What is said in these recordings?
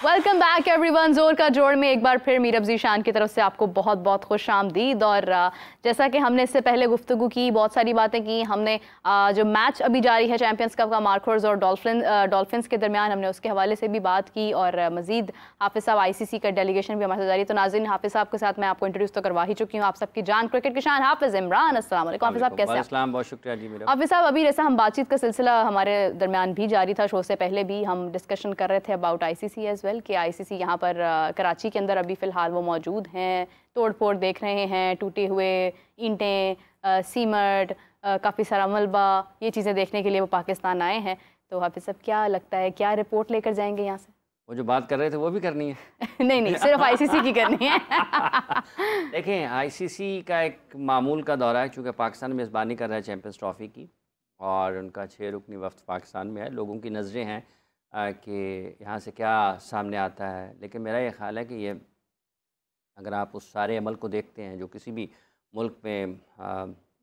Welcome back everyone. जोर का जोड़ में एक बार फिर मीरब ज़ीशान की तरफ से आपको बहुत बहुत खुश आमदीद। और जैसा कि हमने इससे पहले गुफ्तगू की, बहुत सारी बातें की हमने, जो मैच अभी जारी है चैंपियंस कप का मार्कोर्स और डॉल्फिन्स के दरमियान, हमने उसके हवाले से भी बात की। और मजीद हाफिज़ साहब ICC का डेलीगेशन भी हमारे साथ जारी। तो नाज़रीन, हाफिज़ साहब के साथ मैं आपको इंट्रोड्यूस तो करवा ही चुकी हूँ, आप सबकी जान क्रिकेट की शान हाफिज़ इमरान। अस्सलाम वालेकुम हाफिज़ साहब, कैसे हैं? बहुत शुक्रिया जी मेरा। हाफिज़ साहब, अभी जैसा हम बातचीत का सिलसिला हमारे दरमियान भी जारी था, शो से पहले भी हम डिस्कशन कर रहे थे अबाउट ICC एज़ वेल, कि ICC यहाँ पर कराची के अंदर अभी फ़िलहाल वो मौजूद हैं, तोड़ फोड़ देख रहे हैं, टूटे हुए ईंटें, सीमेंट, काफ़ी सारा मलबा, ये चीज़ें देखने के लिए वो पाकिस्तान आए हैं। तो हाफिज़ साहब, क्या लगता है, क्या रिपोर्ट लेकर जाएंगे यहाँ से? वो जो बात कर रहे थे वो भी करनी है? नहीं, सिर्फ ICC की करनी है। देखें, ICC का एक मामूल का दौरा है, चूँकि पाकिस्तान मेज़बानी कर रहा है चैंपियंस ट्रॉफ़ी की, और उनका 6 रुकनी वफ़द पाकिस्तान में है। लोगों की नज़रें हैं कि यहाँ से क्या सामने आता है, लेकिन मेरा ये ख़्याल है कि ये, अगर आप उस सारे अमल को देखते हैं जो किसी भी मुल्क में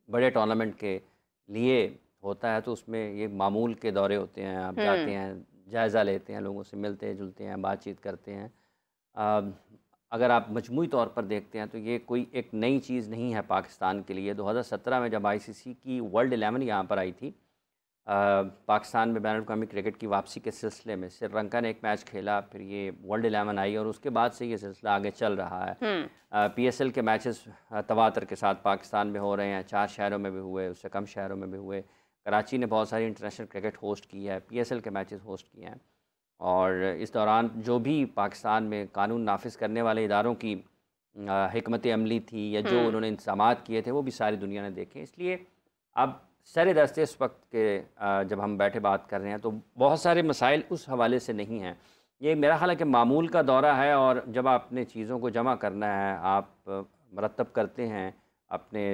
बड़े टूर्नामेंट के लिए होता है, तो उसमें ये मामूल के दौरे होते हैं। आप जाते हैं, जायज़ा लेते हैं, लोगों से मिलते जुलते हैं, बातचीत करते हैं। अगर आप मजमूई तौर पर देखते हैं तो ये कोई एक नई चीज़ नहीं है पाकिस्तान के लिए। 2017 में जब ICC की वर्ल्ड 11 यहाँ पर आई थी, पाकिस्तान में बैनुल-अक़वामी क्रिकेट की वापसी के सिलसिले में श्रीलंका ने एक मैच खेला, फिर ये वर्ल्ड 11 आई और उसके बाद से ये सिलसिला आगे चल रहा है। PSL के मैचेस तवातर के साथ पाकिस्तान में हो रहे हैं, 4 शहरों में भी हुए, उससे कम शहरों में भी हुए। कराची ने बहुत सारी इंटरनेशनल क्रिकेट होस्ट की है, PSL के मैचेस होस्ट किए हैं। और इस दौरान जो भी पाकिस्तान में कानून नाफिज करने वाले इदारों की हिकमत अमली थी या जो उन्होंने इंतज़ामात किए थे, वो भी सारी दुनिया ने देखे। इसलिए अब सर दस्ते इस वक्त के जब हम बैठे बात कर रहे हैं तो बहुत सारे मसाइल उस हवाले से नहीं हैं। ये मेरा ख़्याल है कि मामूल का दौरा है, और जब आपने चीज़ों को जमा करना है, आप मरतब करते हैं अपने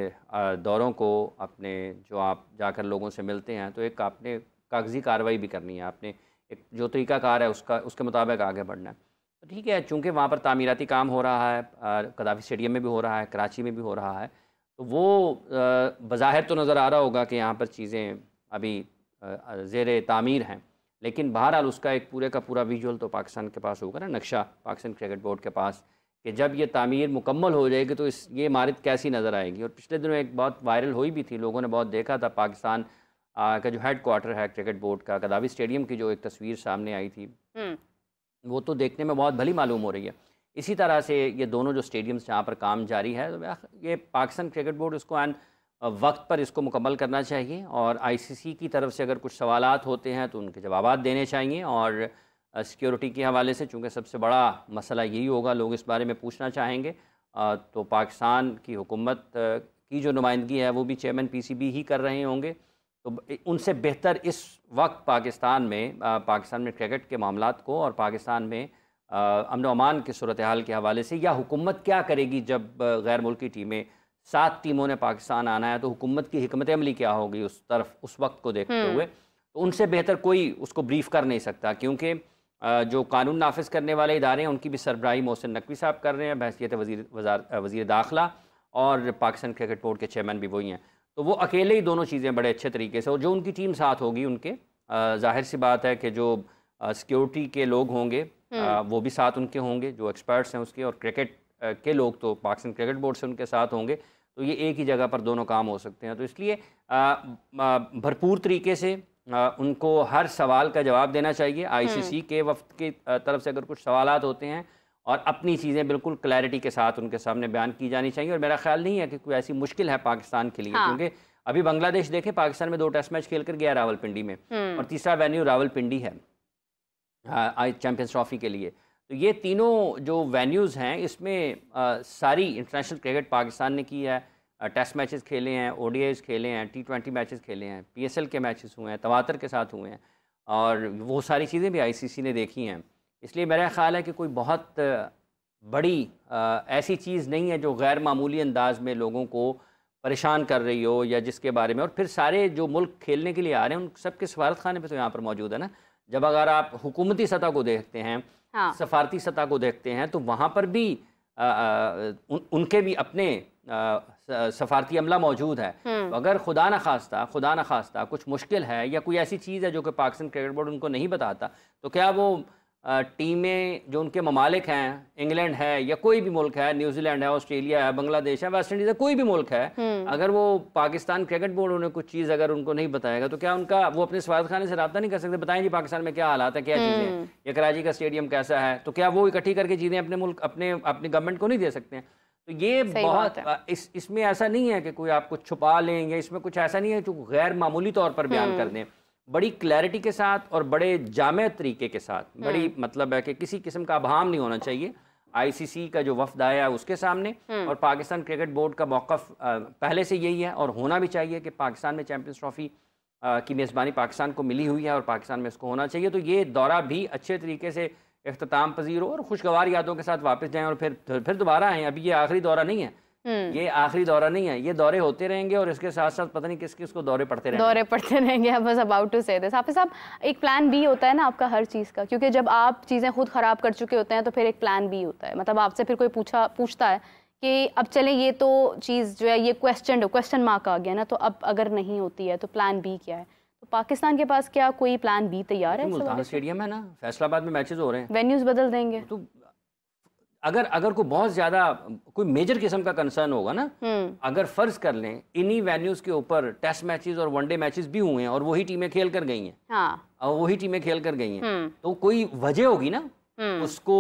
दौरों को, अपने जो आप जाकर लोगों से मिलते हैं, तो एक आपने कागज़ी कार्रवाई भी करनी है, आपने एक जो तरीक़ाकार है उसके मुताबिक आगे बढ़ना है। तो ठीक है, चूँकि वहाँ पर तामीराती काम हो रहा है, कदाफ़ी स्टेडियम में भी हो रहा है, कराची में भी हो रहा है, तो वो बज़ाहिर तो नज़र आ रहा होगा कि यहाँ पर चीज़ें अभी ज़ेरे तामीर हैं, लेकिन बहरहाल उसका एक पूरे का पूरा विजुअल तो पाकिस्तान के पास होगा ना, नक्शा पाकिस्तान क्रिकेट बोर्ड के पास, कि जब ये तामीर मुकम्मल हो जाएगी तो ये इमारत कैसी नज़र आएगी। और पिछले दिनों एक बहुत वायरल हुई भी थी, लोगों ने बहुत देखा था, पाकिस्तान का जो हेड क्वार्टर है क्रिकेट बोर्ड का, गद्दाफ़ी स्टेडियम की जो एक तस्वीर सामने आई थी, वो तो देखने में बहुत भली मालूम हो रही है। इसी तरह से ये दोनों जो स्टेडियम्स जहाँ पर काम जारी है, तो ये पाकिस्तान क्रिकेट बोर्ड इसको वक्त पर इसको मुकम्मल करना चाहिए, और ICC की तरफ से अगर कुछ सवालात होते हैं तो उनके जवाब देने चाहिए। और सिक्योरिटी के हवाले से, चूँकि सबसे बड़ा मसला यही होगा, लोग इस बारे में पूछना चाहेंगे, तो पाकिस्तान की हुकूमत की जो नुमाइंदगी है वो भी चेयरमैन PCB ही कर रहे होंगे। तो उनसे बेहतर इस वक्त पाकिस्तान में क्रिकेट के मामलात को और पाकिस्तान में अमन व अमान की सूरत हाल के हवाले से, या हुकूमत क्या करेगी जब गैर मुल्की टीमें, 7 टीमों ने पाकिस्तान आना है, तो हुकूमत की हिकमत अमली क्या होगी उस तरफ, उस वक्त को देखते हुए, तो उनसे बेहतर कोई उसको ब्रीफ कर नहीं सकता। क्योंकि जो कानून नाफिज करने वाले इदारे हैं उनकी भी सरबराही मोहसिन नकवी साहब कर रहे हैं, बहसीत वज़ीर दाखिला, और पाकिस्तान क्रिकेट बोर्ड के चेयरमैन भी वही हैं। तो वो अकेले ही दोनों चीज़ें बड़े अच्छे तरीके से, और जो उनकी टीम साथ होगी उनके, जाहिर सी बात है कि जो सिक्योरिटी के लोग होंगे वो भी साथ उनके होंगे, जो एक्सपर्ट्स हैं उसके, और क्रिकेट के लोग तो पाकिस्तान क्रिकेट बोर्ड से उनके साथ होंगे। तो ये एक ही जगह पर दोनों काम हो सकते हैं। तो इसलिए भरपूर तरीके से उनको हर सवाल का जवाब देना चाहिए। ICC के वफ़द की तरफ से अगर कुछ सवालात होते हैं, और अपनी चीज़ें बिल्कुल क्लैरिटी के साथ उनके सामने बयान की जानी चाहिए। और मेरा ख्याल नहीं है कि कोई ऐसी मुश्किल है पाकिस्तान के लिए, क्योंकि अभी बांग्लादेश देखे, पाकिस्तान में 2 टेस्ट मैच खेल कर गया रावलपिंडी में, और तीसरा वेन्यू रावलपिंडी है चैंपियंस ट्रॉफ़ी के लिए। तो ये तीनों जो वेन्यूज़ हैं, इसमें सारी इंटरनेशनल क्रिकेट पाकिस्तान ने की है, टेस्ट मैचेस खेले हैं, ODIs खेले हैं, T20 मैचेस खेले हैं, PSL के मैचेस हुए हैं, तवातर के साथ हुए हैं, और वो सारी चीज़ें भी ICC ने देखी हैं। इसलिए मेरा ख़्याल है कि कोई बहुत बड़ी ऐसी चीज़ नहीं है जो गैर मामूली अंदाज़ में लोगों को परेशान कर रही हो, या जिसके बारे में, और फिर सारे जो मुल्क खेलने के लिए आ रहे हैं उन सब के सफारत खाने पे तो यहाँ पर मौजूद है ना। जब अगर आप हुकूमती सतह को देखते हैं, सफारती सतह को देखते हैं, तो वहाँ पर भी उनके भी अपने सफारती अमला मौजूद है। तो अगर खुदा न खास्ता कुछ मुश्किल है, या कोई ऐसी चीज़ है जो कि पाकिस्तान क्रिकेट बोर्ड उनको नहीं बताता, तो क्या वो टीमें जो उनके ममालिक हैं, इंग्लैंड है या कोई भी मुल्क है, न्यूजीलैंड है, ऑस्ट्रेलिया है, बांग्लादेश है, वेस्ट इंडीज़ है, कोई भी मुल्क है, अगर वो पाकिस्तान क्रिकेट बोर्ड उन्हें कुछ चीज़ अगर उनको नहीं बताएगा तो क्या उनका वो अपने सफारतखाने से रब्ता नहीं कर सकते? बताएं जी पाकिस्तान में क्या हालात है, क्या चीज़ें हैं, या कराची का स्टेडियम कैसा है, तो क्या वो इकट्ठी करके चीज़ें अपने मुल्क अपनी गवर्नमेंट को नहीं दे सकते हैं? तो ये बहुत इसमें ऐसा नहीं है कि कोई आपको छुपा लें, या इसमें कुछ ऐसा नहीं है जो गैर मामूली तौर पर बयान कर दें। बड़ी क्लैरिटी के साथ और बड़े जामे तरीके के साथ, बड़ी मतलब है कि किसी किस्म का अभाम नहीं होना चाहिए आईसीसी का जो वफ्द आया है उसके सामने, और पाकिस्तान क्रिकेट बोर्ड का मौक़िफ़ पहले से यही है और होना भी चाहिए कि पाकिस्तान में चैंपियंस ट्रॉफ़ी की मेज़बानी पाकिस्तान को मिली हुई है और पाकिस्तान में इसको होना चाहिए। तो ये दौरा भी अच्छे तरीके से इख्तिताम पजीर हो और खुशगवार यादों के साथ वापस जाएँ और फिर दोबारा आएँ। अभी ये आखिरी दौरा नहीं है, ये आखिरी दौरा नहीं है, ये दौरे होते रहेंगे और इसके साथ साथ पता नहीं किस किस को दौरे पड़ते रहेंगे। बस अबाउट टू से दिस हाफिज़ साहब, एक प्लान बी होता है ना आपका हर चीज़ का, क्योंकि जब आप चीज़ें खुद ख़राब कर चुके होते हैं तो फिर एक प्लान बी होता है। मतलब आपसे फिर कोई पूछता है कि अब चलें, ये तो चीज़ जो है ये क्वेश्चन मार्क आ गया ना, तो अब अगर नहीं होती है तो प्लान बी क्या है? तो पाकिस्तान के पास क्या कोई प्लान बी तैयार है? मुल्तान स्टेडियम है ना, फैसलाबाद में मैचेस हो रहे हैं, वेन्यूज बदल देंगे तो अगर कोई बहुत ज्यादा कोई मेजर किस्म का कंसर्न होगा ना, अगर फर्ज कर लें इन्हीं वेन्यूज के ऊपर टेस्ट मैचेस और वनडे मैचेस भी हुए हैं और वही टीमें खेल कर गई हैं, और वही टीमें खेल कर गई हैं, तो कोई वजह होगी ना, उसको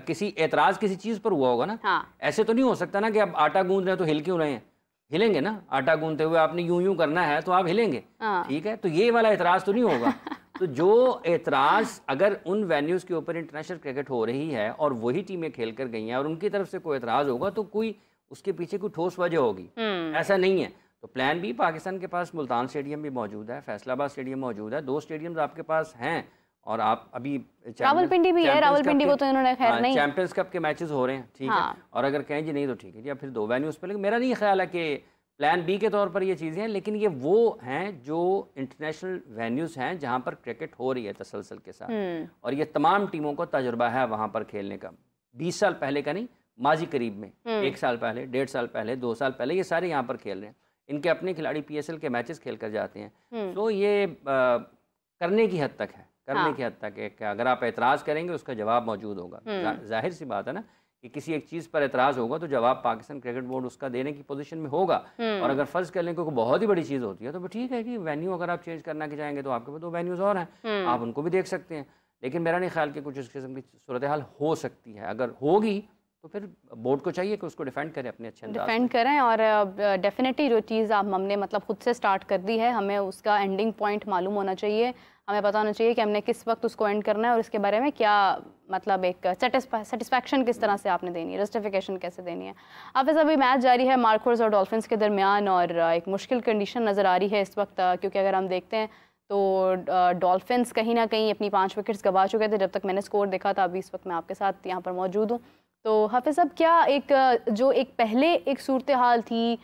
किसी एतराज किसी चीज पर हुआ होगा ना। ऐसे तो नहीं हो सकता ना कि आप आटा गूंद रहे हैं तो हिल क्यों रहे हैं? हिलेंगे ना, आटा गूंदते हुए आपने यूं करना है तो आप हिलेंगे, ठीक है? तो ये वाला एतराज तो नहीं होगा। तो जो एतराज़ अगर उन वेन्यूज़ के ऊपर इंटरनेशनल क्रिकेट हो रही है और वही टीमें खेल कर गई हैं और उनकी तरफ से कोई एतराज़ होगा तो कोई उसके पीछे कोई ठोस वजह होगी, ऐसा नहीं है। तो प्लान बी पाकिस्तान के पास मुल्तान स्टेडियम भी मौजूद है, फैसलाबाद स्टेडियम मौजूद है, 2 स्टेडियम्स आपके पास हैं, और आप अभी रावलपिंडी भी है, रावलपिंडी को तो इन्होंने खैर नहीं, चैंपियंस कप के मैचेस हो रहे हैं, ठीक है, और अगर कहें जी नहीं तो ठीक है जी, अब फिर 2 वेन्यूज़ पर, लेकिन मेरा नहीं ख्याल है कि प्लान बी के तौर पर ये चीज़ें हैं, लेकिन ये वो हैं जो इंटरनेशनल वेन्यूज़ हैं जहाँ पर क्रिकेट हो रही है तसलसल के साथ, और ये तमाम टीमों को तजुर्बा है वहाँ पर खेलने का। 20 साल पहले का नहीं, माजी करीब में 1 साल पहले, 1.5 साल पहले, 2 साल पहले, ये सारे यहाँ पर खेल रहे हैं। इनके अपने खिलाड़ी PSL के मैचेस खेल कर जाते हैं। तो ये करने की हद तक है, करने की हद तक है कि अगर आप एतराज़ करेंगे उसका जवाब मौजूद होगा। जाहिर सी बात है ना कि किसी एक चीज़ पर एतराज़ होगा तो जवाब पाकिस्तान क्रिकेट बोर्ड उसका देने की पोजीशन में होगा। और अगर फ़र्ज़ कर लें कोई बहुत ही बड़ी चीज़ होती है तो ठीक है कि वेन्यू अगर आप चेंज करना के चाहेंगे तो आपके पास 2 वेन्यूज़ और हैं, आप उनको भी देख सकते हैं। लेकिन मेरा नहीं ख्याल कि कुछ इस किस्म की सूरत हाल हो सकती है। अगर होगी तो फिर बोर्ड को चाहिए कि उसको डिफेंड करें, अपने अच्छे डिफेंड करें, और डेफिनेटली जो चीज़ हमने मतलब खुद से स्टार्ट कर दी है, हमें उसका एंडिंग पॉइंट मालूम होना चाहिए, हमें पता होना चाहिए कि हमने किस वक्त उसको एंड करना है और इसके बारे में क्या मतलब एक सेटिस्फैक्शन किस तरह से आपने देनी है, जस्टिफिकेशन कैसे देनी है। अब वैसे अभी मैच जारी है मार्कोर्स और डॉल्फिन्स के दरमियान, और एक मुश्किल कंडीशन नज़र आ रही है इस वक्त, क्योंकि अगर हम देखते हैं तो डॉल्फिन्स कहीं ना कहीं अपनी 5 विकेट्स गंवा चुके थे जब तक मैंने स्कोर देखा था। अभी इस वक्त मैं आपके साथ यहाँ पर मौजूद हूँ। तो हाफिज़ साहब, क्या एक पहले एक सूरत हाल थी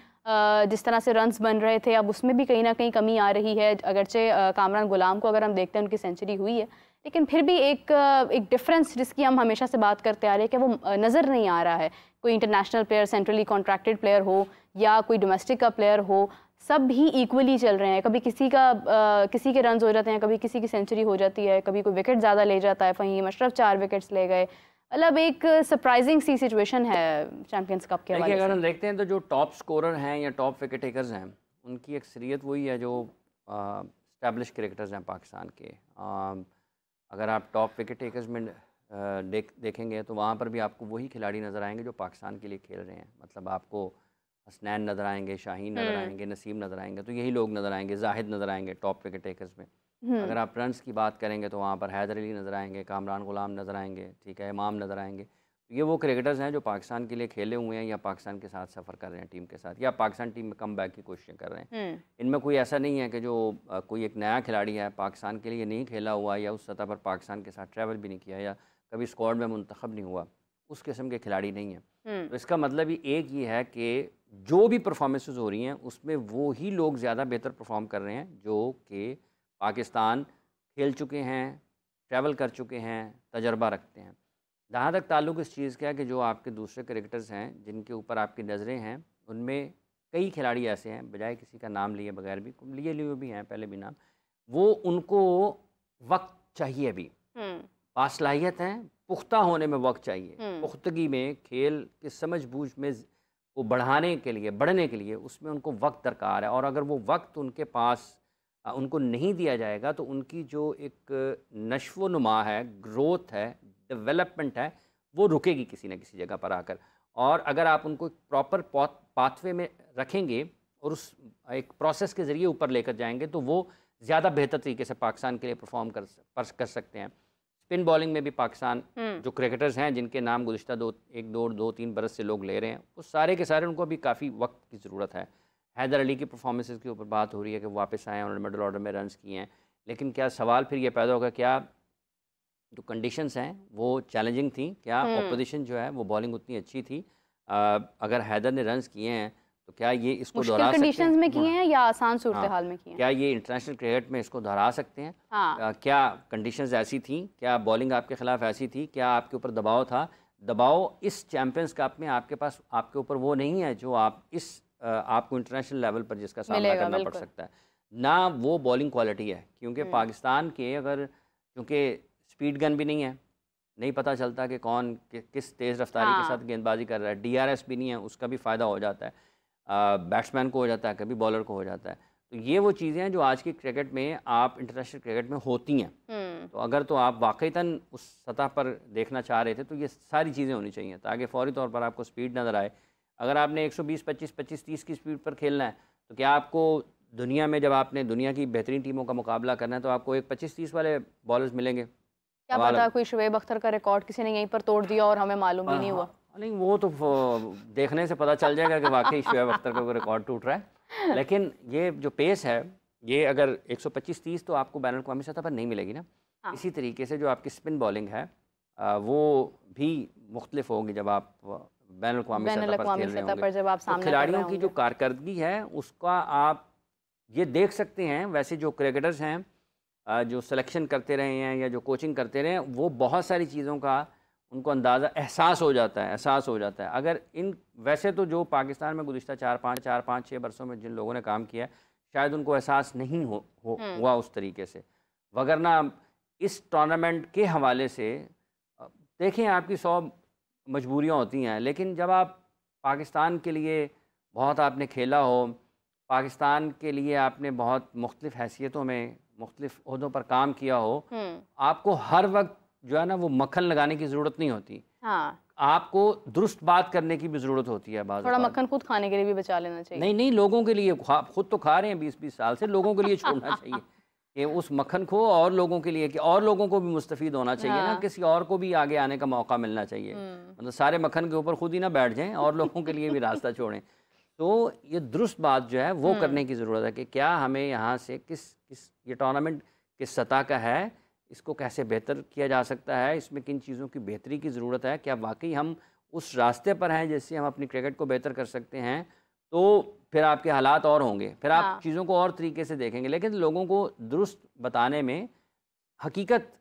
जिस तरह से रन्स बन रहे थे, अब उसमें भी कहीं ना कहीं कमी आ रही है? अगरचे कामरान गुलाम को अगर हम देखते हैं उनकी सेंचुरी हुई है, लेकिन फिर भी एक डिफरेंस जिसकी हम हमेशा से बात करते आ रहे हैं कि वो नज़र नहीं आ रहा है। कोई international player, centrally contracted player हो या कोई डोमेस्टिक का प्लेयर हो, सब भी इक्वली चल रहे हैं। कभी किसी के रन्स हो जाते हैं, कभी किसी की सेंचुरी हो जाती है, कभी कोई विकेट ज़्यादा ले जाता है, फहीम अशरफ 4 विकेट्स ले गए। मतलब एक सरप्राइजिंग सी सिचुएशन है चैंपियंस कप के हवाले से। अगर हम देखते हैं तो जो टॉप स्कोरर हैं या टॉप विकेट टेकर्स हैं उनकी अक्सरियत वही है जो एस्टैब्लिश क्रिकेटर्स हैं पाकिस्तान के। अगर आप टॉप विकेट टेकर्स में देखेंगे तो वहाँ पर भी आपको वही खिलाड़ी नज़र आएंगे जो पाकिस्तान के लिए खेल रहे हैं। मतलब आपको हसनैन नज़र आएंगे, शाहीन नज़र आएंगे, नसीम नज़र आएंगे, तो यही लोग नज़र आएंगे, जाहिद नज़र आएंगे टॉप विकेट टेकर्स में। अगर आप रन्स की बात करेंगे तो वहाँ पर हैदर अली नज़र आएंगे, कामरान गुलाम नज़र आएंगे, ठीक है, इमाम नज़र आएंगे। तो ये वो क्रिकेटर्स हैं जो पाकिस्तान के लिए खेले हुए हैं या पाकिस्तान के साथ सफ़र कर रहे हैं टीम के साथ, या पाकिस्तान टीम में कम बैक की कोशिशें कर रहे हैं। इनमें कोई ऐसा नहीं है कि जो कोई एक नया खिलाड़ी है, पाकिस्तान के लिए नहीं खेला हुआ या उस सतह पर पाकिस्तान के साथ ट्रैवल भी नहीं किया या कभी स्क्वाड में मुंतखब नहीं हुआ, उस किस्म के खिलाड़ी नहीं है। तो इसका मतलब ही एक ही है कि जो भी परफॉर्मेंसेज हो रही हैं उसमें वो ही लोग ज़्यादा बेहतर परफॉर्म कर रहे हैं जो कि पाकिस्तान खेल चुके हैं, ट्रैवल कर चुके हैं, तजर्बा रखते हैं। जहाँ तक ताल्लुक़ इस चीज़ का है कि जो आपके दूसरे क्रिकेटर्स हैं जिनके ऊपर आपकी नज़रें हैं, उनमें कई खिलाड़ी ऐसे हैं, बजाय किसी का नाम लिए बगैर भी लिए भी हैं पहले भी नाम, वो उनको वक्त चाहिए अभी। बासलाहियत हैं, पुख्ता होने में वक्त चाहिए। पुख्तगी में, खेल की समझ बूझ में को बढ़ाने के लिए, बढ़ने के लिए उसमें उनको वक्त दरकार है, और अगर वो वक्त उनके पास उनको नहीं दिया जाएगा तो उनकी जो एक नश्व नुमा है, ग्रोथ है, डेवलपमेंट है, वो रुकेगी किसी न किसी जगह पर आकर। और अगर आप उनको प्रॉपर पाथवे में रखेंगे और उस एक प्रोसेस के ज़रिए ऊपर लेकर जाएंगे तो वो ज़्यादा बेहतर तरीके से पाकिस्तान के लिए परफॉर्म कर सकते हैं। स्पिन बॉलिंग में भी पाकिस्तान जो क्रिकेटर्स हैं जिनके नाम गुज़िश्ता 2-3 बरस से लोग ले रहे हैं, वो सारे के सारे उनको अभी काफ़ी वक्त की ज़रूरत है। हैदर अली की परफॉर्मेंसेस के ऊपर बात हो रही है कि वापस आए और मिडल ऑर्डर में रन्स किए हैं, लेकिन क्या सवाल फिर ये पैदा होगा, क्या जो कंडीशंस हैं वो चैलेंजिंग थी, क्या अपोजिशन जो है वो बॉलिंग उतनी अच्छी थी? अगर हैदर ने रन्स किए हैं तो क्या ये इसको दोहरा सकते हैं? कंडीशंस में किए हैं या आसान सूरत हाल में किए हैं? क्या ये इंटरनेशनल क्रिकेट में इसको दोहरा सकते हैं? क्या कंडीशंस ऐसी थी? क्या बॉलिंग आपके खिलाफ ऐसी थी? क्या आपके ऊपर दबाव था? दबाव इस चैंपियंस कप में आपके पास, आपके ऊपर वो नहीं है जो आप इस आपको इंटरनेशनल लेवल पर जिसका सामना करना पड़ सकता है, ना वो बॉलिंग क्वालिटी है। क्योंकि पाकिस्तान के अगर, क्योंकि स्पीड गन भी नहीं है, नहीं पता चलता कि कौन किस तेज़ रफ्तारी के साथ गेंदबाजी कर रहा है, DRS भी नहीं है, उसका भी फ़ायदा हो जाता है, बैट्समैन को हो जाता है, कभी बॉलर को हो जाता है। तो ये वो चीज़ें हैं जो आज की क्रिकेट में, आप इंटरनेशनल क्रिकेट में होती हैं। तो अगर तो आप वाकईतन उस सतह पर देखना चाह रहे थे तो ये सारी चीज़ें होनी चाहिए ताकि फ़ौरी तौर पर आपको स्पीड नज़र आए। अगर आपने 120, 25, 25, 30 की स्पीड पर खेलना है तो क्या आपको दुनिया में, जब आपने दुनिया की बेहतरीन टीमों का मुकाबला करना है तो आपको एक 25-30 वाले बॉलर्स मिलेंगे? क्या पता कोई शुएब अख्तर का रिकॉर्ड किसी ने यहीं पर तोड़ दिया और हमें मालूम भी नहीं हुआ। नहीं, वो तो देखने से पता चल जाएगा कि वाकई शुएब अख्तर का कोई रिकॉर्ड टूट रहा है। लेकिन ये जो पेस है, ये अगर 125-30 तो आपको बैन अल-अक़वामी सतह पर नहीं मिलेगी ना। इसी तरीके से जो आपकी स्पिन बॉलिंग है वो भी मुख्तलिफ होगी जब आप बैन अल-अक़वामी सतह पर खेल रहे होंगे। जब आप सामने खिलाड़ियों की जो कारकर्दगी है उसका आप ये देख सकते हैं। वैसे जो क्रिकेटर्स हैं जो सिलेक्शन करते रहे हैं या जो कोचिंग करते रहे हैं, वो बहुत सारी चीज़ों का उनको अंदाज़ा एहसास हो जाता है। अगर इन, वैसे तो जो पाकिस्तान में गुज़िश्ता 4-5-6 बरसों में जिन लोगों ने काम किया है, शायद उनको एहसास नहीं हुआ उस तरीके से। वगरना इस टूर्नामेंट के हवाले से देखें, आपकी 100 मजबूरियाँ होती हैं, लेकिन जब आप पाकिस्तान के लिए बहुत आपने खेला हो, पाकिस्तान के लिए आपने बहुत मुख्तलिफ़ हैसियतों में, मुख्तलिफ़ ओहदों पर काम किया हो, आपको हर वक्त जो है ना वो मक्खन लगाने की ज़रूरत नहीं होती। आपको दुरुस्त बात करने की भी ज़रूरत होती है। थोड़ा मक्खन खुद खाने के लिए भी बचा लेना चाहिए। नहीं, लोगों के लिए, खुद तो खा रहे हैं 20-20 साल से, लोगों के लिए छोड़ना चाहिए कि उस मक्खन को, और लोगों के लिए, कि और लोगों को भी मुस्तफ़ीद होना चाहिए ना, किसी और को भी आगे आने का मौका मिलना चाहिए। मतलब सारे मक्खन के ऊपर खुद ही ना बैठ जाएं और लोगों के लिए भी रास्ता छोड़ें। तो ये दुरुस्त बात जो है वो करने की ज़रूरत है कि क्या हमें यहाँ से किस ये टूर्नामेंट किस सतह का है, इसको कैसे बेहतर किया जा सकता है, इसमें किन चीज़ों की बेहतरी की ज़रूरत है, क्या वाकई हम उस रास्ते पर हैं जिससे हम अपनी क्रिकेट को बेहतर कर सकते हैं, तो फिर आपके हालात और होंगे, फिर आप चीज़ों को और तरीके से देखेंगे। लेकिन लोगों को दुरुस्त बताने में, हकीकत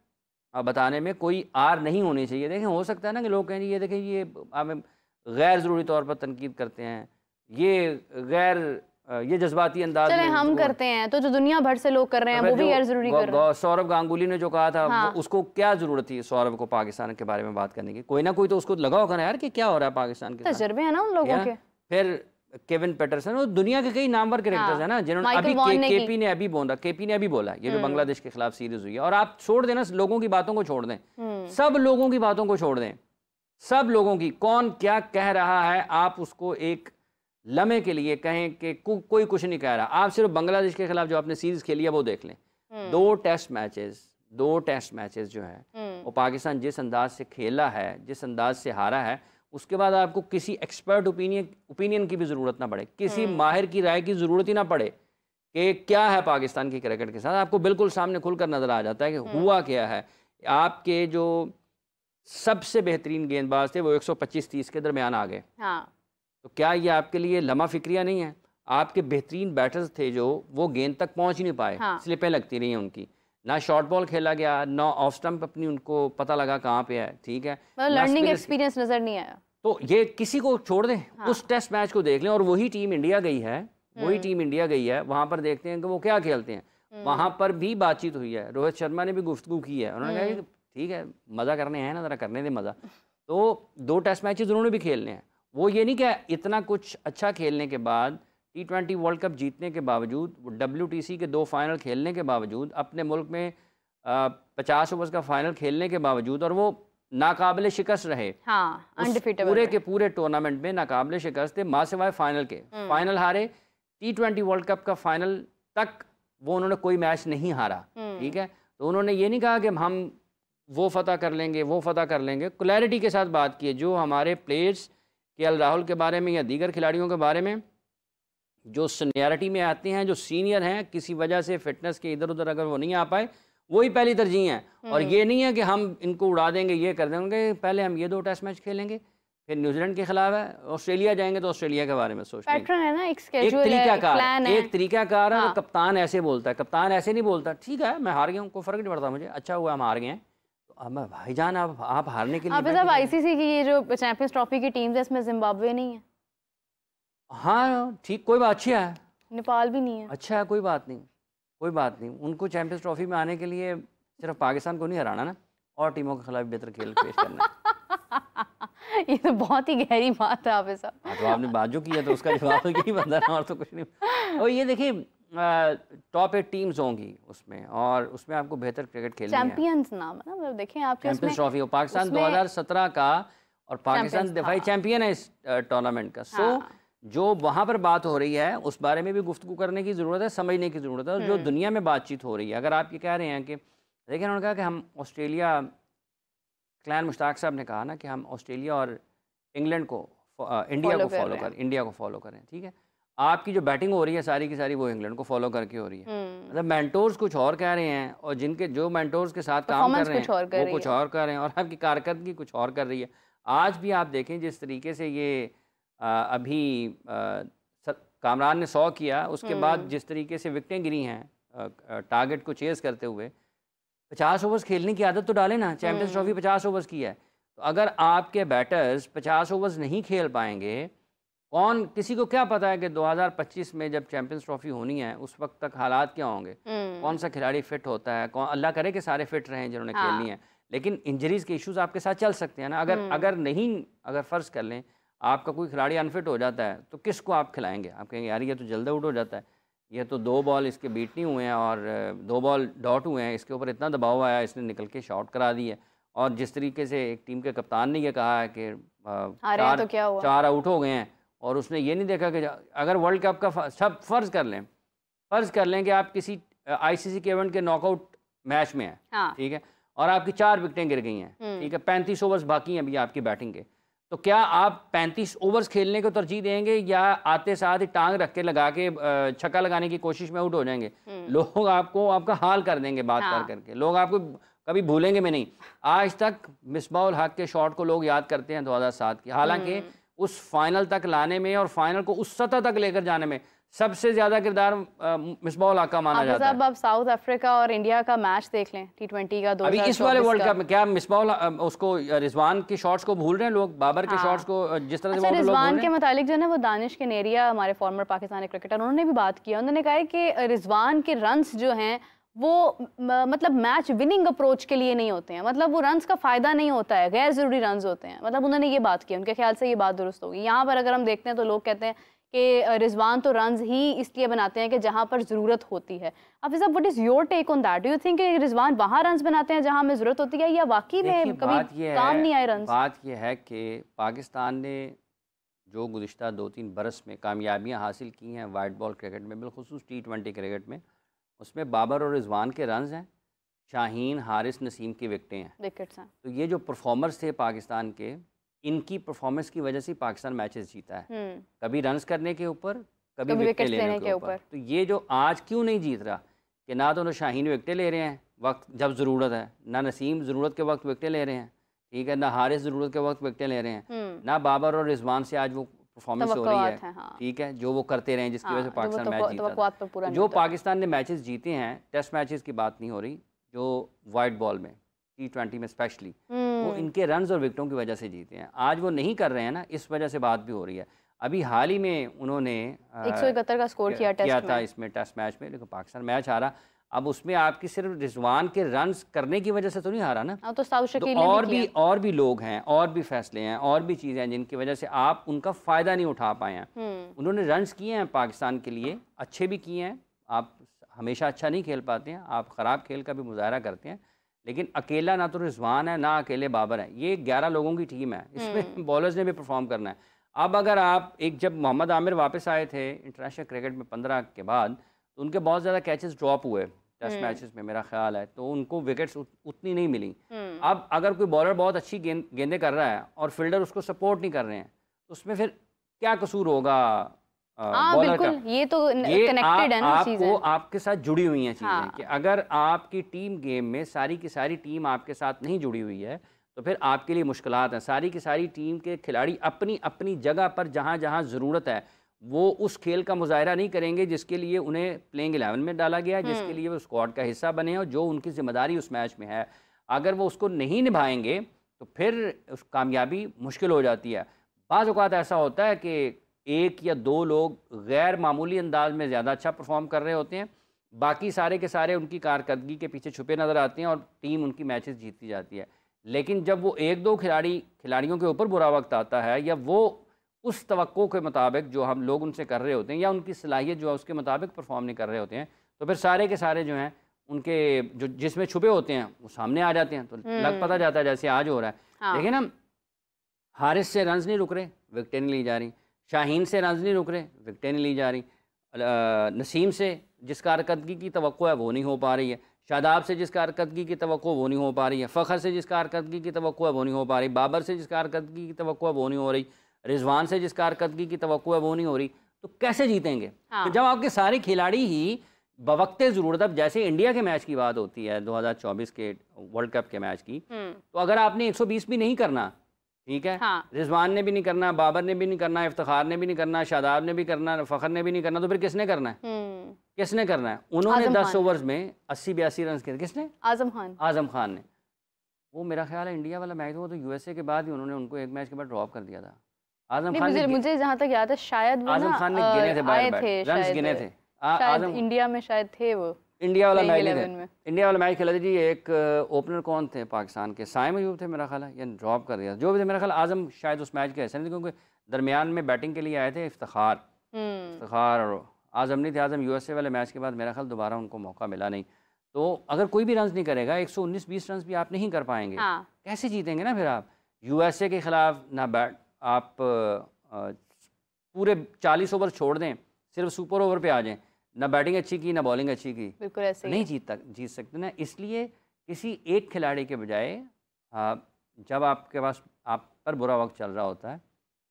बताने में कोई आर नहीं होनी चाहिए। देखें, हो सकता है ना कि लोग कहें ये देखें, ये हमें गैर ज़रूरी तौर पर तनकीद करते हैं, ये जज्बाती अंदाज में हम करते हैं, तो जो दुनिया भर से लोग कर रहे हैं वो भी गैर ज़रूरी कर रहे हैं। सौरभ गांगुली ने जो कहा था, उसको क्या ज़रूरत थी सौरभ को पाकिस्तान के बारे में बात करने की? कोई ना कोई तो उसको लगा होगा ना यार कि क्या हो रहा है पाकिस्तान के साथ। तजुर्बे है ना उन लोगों के। फिर केविन पैटरसन और दुनिया के कई नामवर क्रिकेटर्स हैं ना, जिन्होंने अभी केपी ने अभी बोला ये जो बांग्लादेश के खिलाफ सीरीज हुई है। और आप छोड़ देना, लोगों की बातों को छोड़ दें, सब लोगों की बातों को छोड़ दें, सब लोगों की, कौन क्या कह रहा है आप उसको एक लम्हे के लिए कहें कि कोई कुछ नहीं कह रहा। आप सिर्फ बांग्लादेश के खिलाफ जो आपने सीरीज खेली है वो देख लें। 2 टेस्ट मैचेस जो है वो पाकिस्तान जिस अंदाज से खेला है, जिस अंदाज से हारा है, उसके बाद आपको किसी एक्सपर्ट ओपिनियन की भी ज़रूरत ना पड़े, किसी माहिर की राय की ज़रूरत ही ना पड़े कि क्या है पाकिस्तान की क्रिकेट के साथ। आपको बिल्कुल सामने खुलकर नज़र आ जाता है कि हुआ क्या है। आपके जो सबसे बेहतरीन गेंदबाज थे वो 125-30 के दरमियान आ गए। तो क्या ये आपके लिए लम्हा फिक्रिया नहीं है? आपके बेहतरीन बैटर्स थे जो वो गेंद तक पहुंच ही नहीं पाए, स्लिपें लगती रही हैं उनकी, ना शॉर्ट बॉल खेला गया, ना ऑफ स्टंप अपनी उनको पता लगा कहाँ पे है, ठीक है, लर्निंग एक्सपीरियंस नजर नहीं आया। तो ये किसी को छोड़ दें, उस टेस्ट मैच को देख लें, और वही टीम इंडिया गई है, वहाँ पर देखते हैं कि वो क्या खेलते हैं। वहाँ पर भी बातचीत हुई है, रोहित शर्मा ने भी गुफ्तगू की है, उन्होंने कहा कि ठीक है, मज़ा करने हैं ना, ज़रा करने दें मज़ा। तो 2 टेस्ट मैचेस उन्होंने भी खेलने हैं। वो ये नहीं कि इतना कुछ अच्छा खेलने के बाद, T20 वर्ल्ड कप जीतने के बावजूद, WTC के 2 फाइनल खेलने के बावजूद, अपने मुल्क में 50 ओवर्स का फाइनल खेलने के बावजूद, और वो नाकाबिले शिकस्त रहे। हाँ, अनडिफीटेबल पूरे के पूरे टूर्नामेंट में नाकाबिले शिकस्त थे, मां सिवाय फाइनल के। फाइनल हारे, T20 वर्ल्ड कप का फाइनल तक वो उन्होंने कोई मैच नहीं हारा। ठीक है, तो उन्होंने ये नहीं कहा कि हम वो फतह कर लेंगे, वो फतह कर लेंगे। क्लैरिटी के साथ बात की है, जो हमारे प्लेयर्स KL राहुल के बारे में या दीगर खिलाड़ियों के बारे में जो सीनियरिटी में आते हैं, जो सीनियर हैं, किसी वजह से फिटनेस के इधर उधर अगर वो नहीं आ पाए, वही पहली तरजीह है। और ये नहीं है कि हम इनको उड़ा देंगे, ये कर देंगे, पहले हम ये 2 टेस्ट मैच खेलेंगे, फिर न्यूजीलैंड के खिलाफ है, ऑस्ट्रेलिया जाएंगे तो ऑस्ट्रेलिया के बारे में सोचेंगे। पैटर्न है ना, एक स्केड्यूल है, एक प्लान है, एक तरीकाकार है। हाँ। कप्तान ऐसे बोलता है, कप्तान ऐसे नहीं बोलता, ठीक है मैं हार गया हूँ, कोई फर्क नहीं पड़ता मुझे, अच्छा हुआ हम हार गए हैं। तो अब भाईजान आप हारने के लिए ICC की ये जो चैंपियंस ट्रॉफी की टीम्स है, इसमें जिम्बाब्वे नहीं है। हाँ ठीक, कोई बात, अच्छा है, नेपाल भी नहीं है, अच्छा है, कोई बात नहीं, कोई बात नहीं। उनको चैंपियंस ट्रॉफी में आने के लिए सिर्फ पाकिस्तान को नहीं हराना ना, और टीमों के खिलाफ बेहतर खेल पेश करना है। ये तो बहुत ही गहरी बात है हाफिज़ साहब। तो आपने बात जो की है तो उसका जवाब यही बनता है, और तो कुछ नहीं। और ये देखिए टॉप 8 टीम्स होंगी उसमें, और उसमें आपको बेहतर क्रिकेट खेलनी है। चैंपियंस नाम है ना, मतलब देखें आपके चैंपियंस ट्रॉफी हो, पाकिस्तान 2017 का, और पाकिस्तान दफाई चैंपियन है इस टूर्नामेंट का। सो जो वहाँ पर बात हो रही है उस बारे में भी गुफ्तगू करने की ज़रूरत है, समझने की ज़रूरत है। और जो दुनिया में बातचीत हो रही है, अगर आप ये कह रहे हैं कि देखिए, उन्होंने कहा कि हम ऑस्ट्रेलिया, क्लैन मुश्ताक साहब ने कहा ना कि हम ऑस्ट्रेलिया और इंग्लैंड को, इंडिया को फॉलो करें, इंडिया को फॉलो करें। ठीक है, आपकी जो बैटिंग हो रही है सारी की सारी वो इंग्लैंड को फॉलो करके हो रही है। मतलब मेंटोर्स कुछ और कह रहे हैं, और जिनके जो मेंटोर्स के साथ काम कर रहे हैं वो कुछ और कर रहे हैं, और आपकी कारकर्दगी कुछ और कर रही है। आज भी आप देखें जिस तरीके से ये अभी कामरान ने 100 किया, उसके बाद जिस तरीके से विकेटें गिरी हैं टारगेट को चेस करते हुए, 50 ओवर्स खेलने की आदत तो डालें ना। चैंपियंस ट्रॉफी 50 ओवर्स की है, तो अगर आपके बैटर्स 50 ओवर्स नहीं खेल पाएंगे, किसी को क्या पता है कि 2025 में जब चैंपियंस ट्रॉफी होनी है उस वक्त तक हालात क्या होंगे, कौन सा खिलाड़ी फिट होता है, अल्लाह करे कि सारे फिट रहें जिन्होंने खेलनी है, लेकिन इंजरीज के इश्यूज आपके साथ चल सकते हैं ना। अगर फ़र्ज़ कर लें आपका कोई खिलाड़ी अनफिट हो जाता है, तो किसको आप खिलाएंगे? आप कहेंगे यार ये तो जल्द आउट हो जाता है, ये तो 2 बॉल इसके बीट नहीं हुए हैं, और 2 बॉल डॉट हुए हैं, इसके ऊपर इतना दबाव आया, इसने निकल के शॉट करा दी है। और जिस तरीके से एक टीम के कप्तान ने ये कहा है कि 4 आउट हो गए हैं, और उसने ये नहीं देखा कि अगर वर्ल्ड कप का सब फ़र्ज़ कर लें कि आप किसी ICC के इवेंट के नॉकआउट मैच में हैं, ठीक है, और आपकी 4 विकेटें गिर गई हैं, ठीक है, 35 ओवर्स बाकी हैं अभी आपकी बैटिंग के, तो क्या आप 35 ओवर्स खेलने को तरजीह देंगे, या आते साथ ही टांग रख के लगा के छक्का लगाने की कोशिश में आउट हो जाएंगे? लोग आपका हाल कर देंगे बात कर करके, लोग आपको कभी भूलेंगे में नहीं। आज तक मिसबाह उल हक के शॉट को लोग याद करते हैं 2007 की, हालांकि उस फाइनल तक लाने में और फाइनल को उस सतह तक लेकर जाने में सबसे ज्यादा किरदार मिसबाह उल हक का माना जाता है। अब साउथ अफ्रीका और इंडिया का मैच देख लें, T20 का 2024 अभी इस वाले वर्ल्ड कप में क्या मिसबाह उसको रिजवान के शॉट्स को भूल रहे हैं लोग, बाबर के शॉट्स को जिस तरह से रिजवान के मुतालिक जो है ना, वो दानिश कनेरिया हमारे फॉर्मर पाकिस्तानी क्रिकेटर, उन्होंने भी बात किया। उन्होंने कहा है कि रिजवान के रन्स जो हैं वो मतलब मैच विनिंग अप्रोच के लिए नहीं होते हैं, मतलब वो रन्स का फ़ायदा नहीं होता है, गैर ज़रूरी रन्स होते हैं। मतलब उन्होंने ये बात की, उनके ख्याल से ये बात दुरुस्त होगी। यहाँ पर अगर हम देखते हैं तो लोग कहते हैं कि रिजवान तो रन्स ही इसलिए बनाते हैं कि जहाँ पर ज़रूरत होती है। अब साहब, what is your take on that? Do you think कि रिजवान वहाँ रन्स बनाते हैं जहाँ हमें ज़रूरत होती है, या वाकई में कभी काम नहीं आए रन्स? बात यह है कि पाकिस्तान ने जो गुज़िश्ता 2-3 बरस में कामयाबियाँ हासिल की हैं वाइट बॉल क्रिकेट में, बिलखुसूस T20 क्रिकेट में, उसमें बाबर और रिजवान के रन्स हैं, शाहीन, हारिस, नसीम की विकेटें हैं, विकेट्स हैं। तो ये जो परफॉर्मर्स थे पाकिस्तान के, इनकी परफॉर्मेंस की वजह से पाकिस्तान मैचेस जीता है, कभी रन्स करने के ऊपर, कभी विकेट लेने के ऊपर। तो ये जो आज क्यों नहीं जीत रहा कि ना तो शाहीन विकेटें ले रहे हैं वक्त जब ज़रूरत है, ना नसीम ज़रूरत के वक्त विकेटें ले रहे हैं, ठीक है, ना हारिस ज़रूरत के वक्त विकेटें ले रहे हैं, ना बाबर और रिजवान से आज वो परफॉर्मेंस हो रही है, ठीक है, जो वो करते रहे जिसकी वजह से पाकिस्तान मैच जीता। जो पाकिस्तान ने मैचेस जीते हैं, टेस्ट मैचेस की बात नहीं हो रही, जो वाइट बॉल में T20 में स्पेशली, वो इनके रन्स और विकेटों की वजह से जीते हैं। आज वो नहीं कर रहे हैं ना, इस वजह से बात भी हो रही है। अभी हाल ही में उन्होंने 171 का स्कोर किया था इसमें टेस्ट मैच में, लेकिन पाकिस्तान मैच हारा। अब उसमें आपकी सिर्फ रिजवान के रन्स करने की वजह से तो नहीं हारा ना, तो साउथ तो शकील ने और भी लोग हैं, और भी फैसले हैं, और भी चीज़ें हैं जिनकी वजह से आप उनका फ़ायदा नहीं उठा पाए हैं। उन्होंने रन्स किए हैं पाकिस्तान के लिए, अच्छे भी किए हैं। आप हमेशा अच्छा नहीं खेल पाते हैं, आप ख़राब खेल का भी मुजाहरा करते हैं, लेकिन अकेला ना तो रिजवान है ना अकेले बाबर है, ये 11 लोगों की टीम है, इसमें बॉलर्स ने भी परफॉर्म करना है। अब अगर आप जब मोहम्मद आमिर वापस आए थे इंटरनेशनल क्रिकेट में 15 के बाद, तो उनके बहुत ज़्यादा कैचेस ड्रॉप हुए टेस्ट मैचेस में, मेरा ख्याल है, तो उनको विकेट्स उतनी नहीं मिली। अब अगर कोई बॉलर बहुत अच्छी गेंदें कर रहा है और फील्डर उसको सपोर्ट नहीं कर रहे हैं, तो उसमें फिर क्या कसूर होगा बॉलर का? ये तो कनेक्टेड है ना आपको, आपके साथ जुड़ी हुई हैं चीज़ें। कि अगर आपकी टीम गेम में सारी की सारी टीम आपके साथ नहीं जुड़ी हुई है, तो फिर आपके लिए मुश्किलात हैं। सारी की सारी टीम के खिलाड़ी अपनी अपनी जगह पर जहाँ जहाँ ज़रूरत है वो उस खेल का मुजाहरा नहीं करेंगे जिसके लिए उन्हें प्लेइंग 11 में डाला गया है, जिसके लिए वो स्क्वाड का हिस्सा बने हैं और जो उनकी जिम्मेदारी उस मैच में है। अगर वो उसको नहीं निभाएंगे तो फिर उस कामयाबी मुश्किल हो जाती है। बाज़ औक़ात ऐसा होता है कि 1 या 2 लोग गैर मामूली अंदाज में ज़्यादा अच्छा परफॉर्म कर रहे होते हैं, बाकी सारे के सारे उनकी कारकर्दगी के पीछे छुपे नज़र आते हैं और टीम उनकी मैचेस जीतती जाती है। लेकिन जब वो 1-2 खिलाड़ियों के ऊपर बुरा वक्त आता है, या वो उस तवक्को के मुताबिक जो हम लोग उनसे कर रहे होते हैं, या उनकी सलाहियत जो है उसके मुताबिक परफॉर्म नहीं कर रहे होते हैं, तो फिर सारे के सारे जो हैं उनके जो जिसमें छुपे होते हैं वो सामने आ जाते हैं। तो लग पता जाता है जैसे आज हो रहा है। देखिए ना, हारिस से रन्स नहीं रुक रहे, विकेटें नहीं ली जा रही। शाहीन से रन्स नहीं रुक रहे, विकेटें नहीं ली जा रही। नसीम से जिस कारकर्दगी की तवक्को है वो नहीं हो पा रही है। शादाब से जिस कारकर्दगी की तवक्को वो नहीं हो पा रही है। फ़खर से जिस कारकर्दगी की तवक्को है वो नहीं हो पा रही। बाबर से जिस कारकर्दगी की तवक्को है वो नहीं हो रही। रिजवान से जिस कारकर्दगी की तवक्को है वो नहीं हो रही। तो कैसे जीतेंगे? तो जब आपके सारे खिलाड़ी ही बवक्ते ज़रूरत, अब जैसे इंडिया के मैच की बात होती है 2024 के वर्ल्ड कप के मैच की, तो अगर आपने 120 भी नहीं करना, ठीक है, रिजवान ने भी नहीं करना, बाबर ने भी नहीं करना, इफ्तिखार ने भी नहीं करना, शादाब ने भी करना, फ़खर ने भी नहीं करना, तो फिर किसने करना है? किसने करना है? उन्होंने 10 ओवर्स में 80-82 रन किए। किसने? आजम खान ने। वो मेरा ख्याल है इंडिया वाला मैच, वो तो यूएसए के बाद ही उन्होंने उनको एक मैच के बाद ड्रॉप कर दिया था। आजम खान ने, मुझे जहाँ तक याद है शायद वो आजम खान ने गिने थे, रन गिने थे। इंडिया में शायद थे वो। इंडिया वाला मैच खेला था जी। एक ओपनर कौन थे पाकिस्तान के? साइम अयूब थे मेरा ख्याल है, या ड्रॉप कर दिया जो भी थे। मेरा ख्याल आजम शायद उस मैच के ऐसे नहीं थे, क्योंकि दरमियान में बैटिंग के लिए आए थे इफ्तिखार और आजम नहीं थे। आजम यूएसए वाले मैच के बाद मेरा ख्याल दोबारा उनको मौका मिला नहीं। तो अगर कोई भी रन नहीं करेगा, 119-20 रन भी आप नहीं कर पाएंगे, कैसे जीतेंगे ना फिर आप? यूएसए के खिलाफ ना बैट आप पूरे 40 ओवर छोड़ दें, सिर्फ सुपर ओवर पे आ जाएं, ना बैटिंग अच्छी की ना बॉलिंग अच्छी की, बिल्कुल ऐसे नहीं जीत सकते ना। इसलिए किसी एक खिलाड़ी के बजाय जब आपके पास आप पर बुरा वक्त चल रहा होता है,